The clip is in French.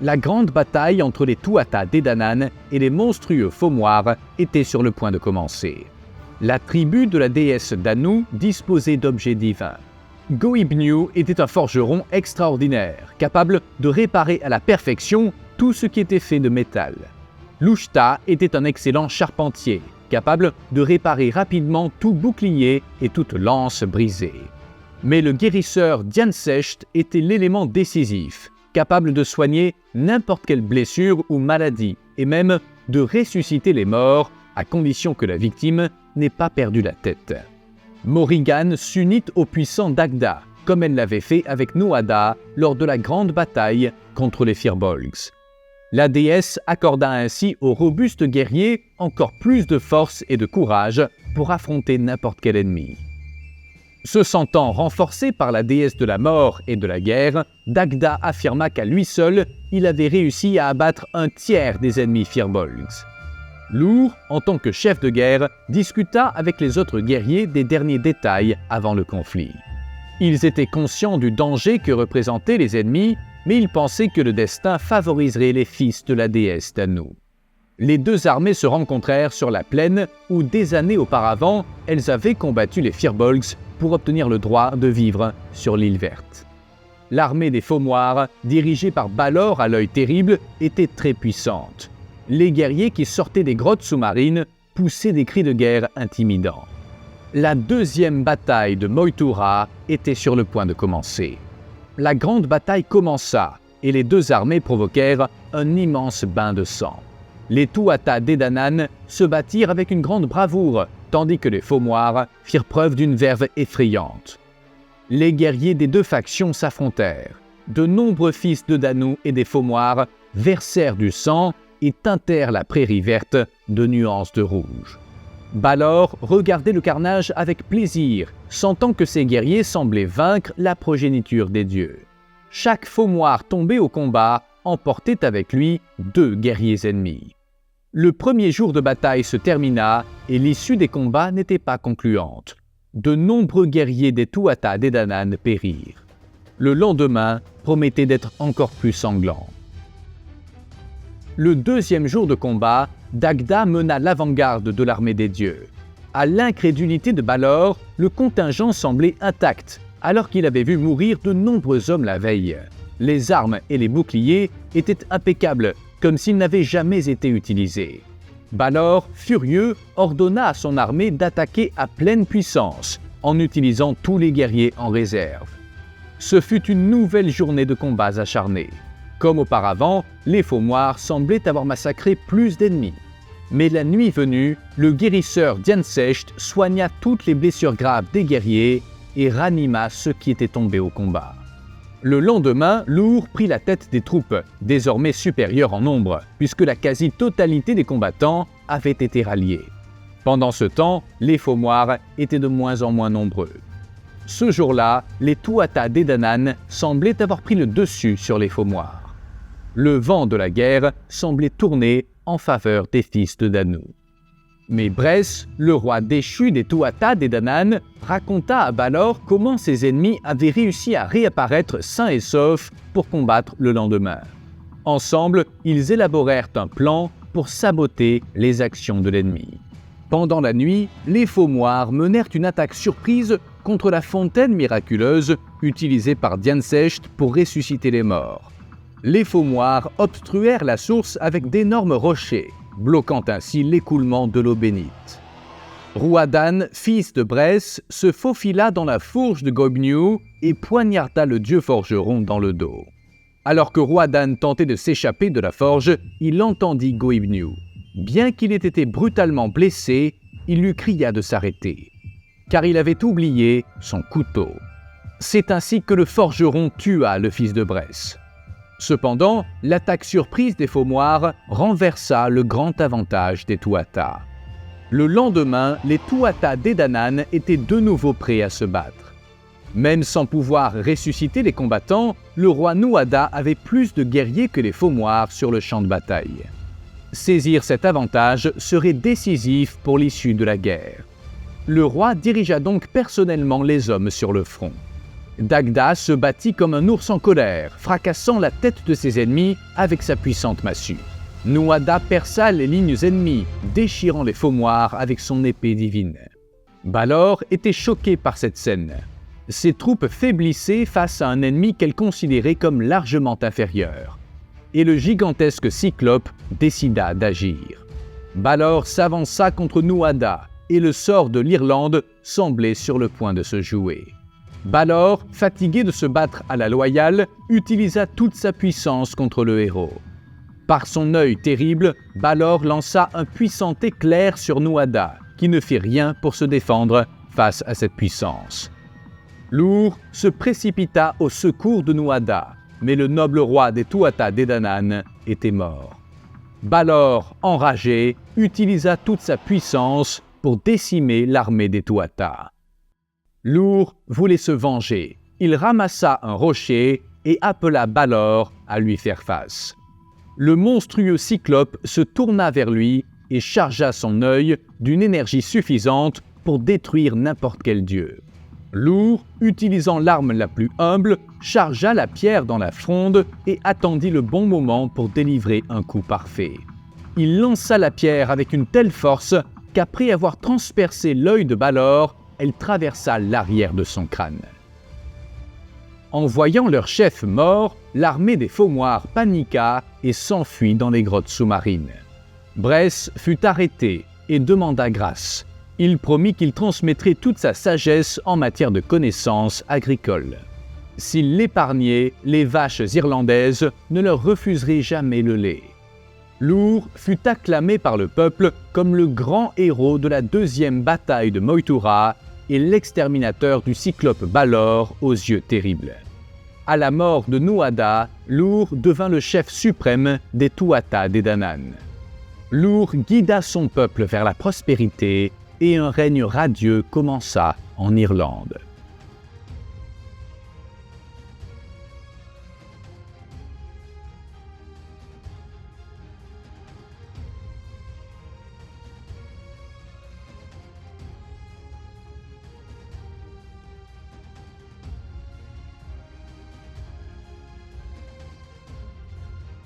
La grande bataille entre les Tuatha Dé Danann et les monstrueux Fomor était sur le point de commencer. La tribu de la déesse Danu disposait d'objets divins. Goibniu était un forgeron extraordinaire, capable de réparer à la perfection tout ce qui était fait de métal. Lushta était un excellent charpentier, capable de réparer rapidement tout bouclier et toute lance brisée. Mais le guérisseur Diancecht était l'élément décisif, capable de soigner n'importe quelle blessure ou maladie, et même de ressusciter les morts, à condition que la victime n'ait pas perdu la tête. Morrigan s'unit au puissant Dagda, comme elle l'avait fait avec Nuada lors de la grande bataille contre les Firbolgs. La déesse accorda ainsi au robuste guerrier encore plus de force et de courage pour affronter n'importe quel ennemi. Se sentant renforcé par la déesse de la mort et de la guerre, Dagda affirma qu'à lui seul, il avait réussi à abattre un tiers des ennemis Firbolgs. Lur, en tant que chef de guerre, discuta avec les autres guerriers des derniers détails avant le conflit. Ils étaient conscients du danger que représentaient les ennemis, mais ils pensaient que le destin favoriserait les fils de la déesse Danu. Les deux armées se rencontrèrent sur la plaine où, des années auparavant, elles avaient combattu les Firbolgs pour obtenir le droit de vivre sur l'île verte. L'armée des Fomor, dirigée par Balor à l'œil terrible, était très puissante. Les guerriers qui sortaient des grottes sous-marines poussaient des cris de guerre intimidants. La deuxième bataille de Moytura était sur le point de commencer. La grande bataille commença et les deux armées provoquèrent un immense bain de sang. Les Tuatha Dé Danann se battirent avec une grande bravoure, tandis que les Fomor firent preuve d'une verve effrayante. Les guerriers des deux factions s'affrontèrent. De nombreux fils de Danu et des Fomor versèrent du sang et teintèrent la prairie verte de nuances de rouge. Balor regardait le carnage avec plaisir, sentant que ses guerriers semblaient vaincre la progéniture des dieux. Chaque Fomor tombé au combat emportait avec lui 2 guerriers ennemis. Le premier jour de bataille se termina et l'issue des combats n'était pas concluante. De nombreux guerriers des Tuatha Dé Danann périrent. Le lendemain promettait d'être encore plus sanglant. Le deuxième jour de combat, Dagda mena l'avant-garde de l'armée des dieux. À l'incrédulité de Balor, le contingent semblait intact, alors qu'il avait vu mourir de nombreux hommes la veille. Les armes et les boucliers étaient impeccables, comme s'ils n'avaient jamais été utilisés. Balor, furieux, ordonna à son armée d'attaquer à pleine puissance, en utilisant tous les guerriers en réserve. Ce fut une nouvelle journée de combats acharnés. Comme auparavant, les Fomor semblaient avoir massacré plus d'ennemis. Mais la nuit venue, le guérisseur Diancecht soigna toutes les blessures graves des guerriers et ranima ceux qui étaient tombés au combat. Le lendemain, Lur prit la tête des troupes, désormais supérieures en nombre, puisque la quasi-totalité des combattants avaient été ralliés. Pendant ce temps, les Fomor étaient de moins en moins nombreux. Ce jour-là, les Tuatha Dé Danann semblaient avoir pris le dessus sur les Fomor. Le vent de la guerre semblait tourner en faveur des fils de Danu. Mais Bress, le roi déchu des Tuatha Dé Danann, raconta à Balor comment ses ennemis avaient réussi à réapparaître sains et saufs pour combattre le lendemain. Ensemble, ils élaborèrent un plan pour saboter les actions de l'ennemi. Pendant la nuit, les Fomor menèrent une attaque surprise contre la fontaine miraculeuse utilisée par Diancecht pour ressusciter les morts. Les Fomor obstruèrent la source avec d'énormes rochers, bloquant ainsi l'écoulement de l'eau bénite. Ruadan, fils de Bress, se faufila dans la fourche de Goibniu et poignarda le dieu forgeron dans le dos. Alors que Ruadan tentait de s'échapper de la forge, il entendit Goibniu. Bien qu'il ait été brutalement blessé, il lui cria de s'arrêter, car il avait oublié son couteau. C'est ainsi que le forgeron tua le fils de Bress. Cependant, l'attaque surprise des Fomor renversa le grand avantage des Tuatha. Le lendemain, les Tuatha Dé Danann étaient de nouveau prêts à se battre. Même sans pouvoir ressusciter les combattants, le roi Nuada avait plus de guerriers que les Fomor sur le champ de bataille. Saisir cet avantage serait décisif pour l'issue de la guerre. Le roi dirigea donc personnellement les hommes sur le front. Dagda se battit comme un ours en colère, fracassant la tête de ses ennemis avec sa puissante massue. Nuada perça les lignes ennemies, déchirant les faumoirs avec son épée divine. Balor était choqué par cette scène. Ses troupes faiblissaient face à un ennemi qu'elle considérait comme largement inférieur. Et le gigantesque Cyclope décida d'agir. Balor s'avança contre Nuada, et le sort de l'Irlande semblait sur le point de se jouer. Balor, fatigué de se battre à la loyale, utilisa toute sa puissance contre le héros. Par son œil terrible, Balor lança un puissant éclair sur Nuada, qui ne fit rien pour se défendre face à cette puissance. Lur se précipita au secours de Nuada, mais le noble roi des Tuatha Dé Danann était mort. Balor, enragé, utilisa toute sa puissance pour décimer l'armée des Tuatha. Lur voulait se venger. Il ramassa un rocher et appela Balor à lui faire face. Le monstrueux Cyclope se tourna vers lui et chargea son œil d'une énergie suffisante pour détruire n'importe quel dieu. Lur, utilisant l'arme la plus humble, chargea la pierre dans la fronde et attendit le bon moment pour délivrer un coup parfait. Il lança la pierre avec une telle force qu'après avoir transpercé l'œil de Balor, elle traversa l'arrière de son crâne. En voyant leur chef mort, l'armée des faumoirs paniqua et s'enfuit dans les grottes sous-marines. Bress fut arrêté et demanda grâce. Il promit qu'il transmettrait toute sa sagesse en matière de connaissances agricoles. S'il l'épargnait, les vaches irlandaises ne leur refuseraient jamais le lait. Lur fut acclamé par le peuple comme le grand héros de la deuxième bataille de Moytura et l'exterminateur du cyclope Balor aux yeux terribles. À la mort de Nuada, Lur devint le chef suprême des Tuatha Dé Danann. Lur guida son peuple vers la prospérité et un règne radieux commença en Irlande.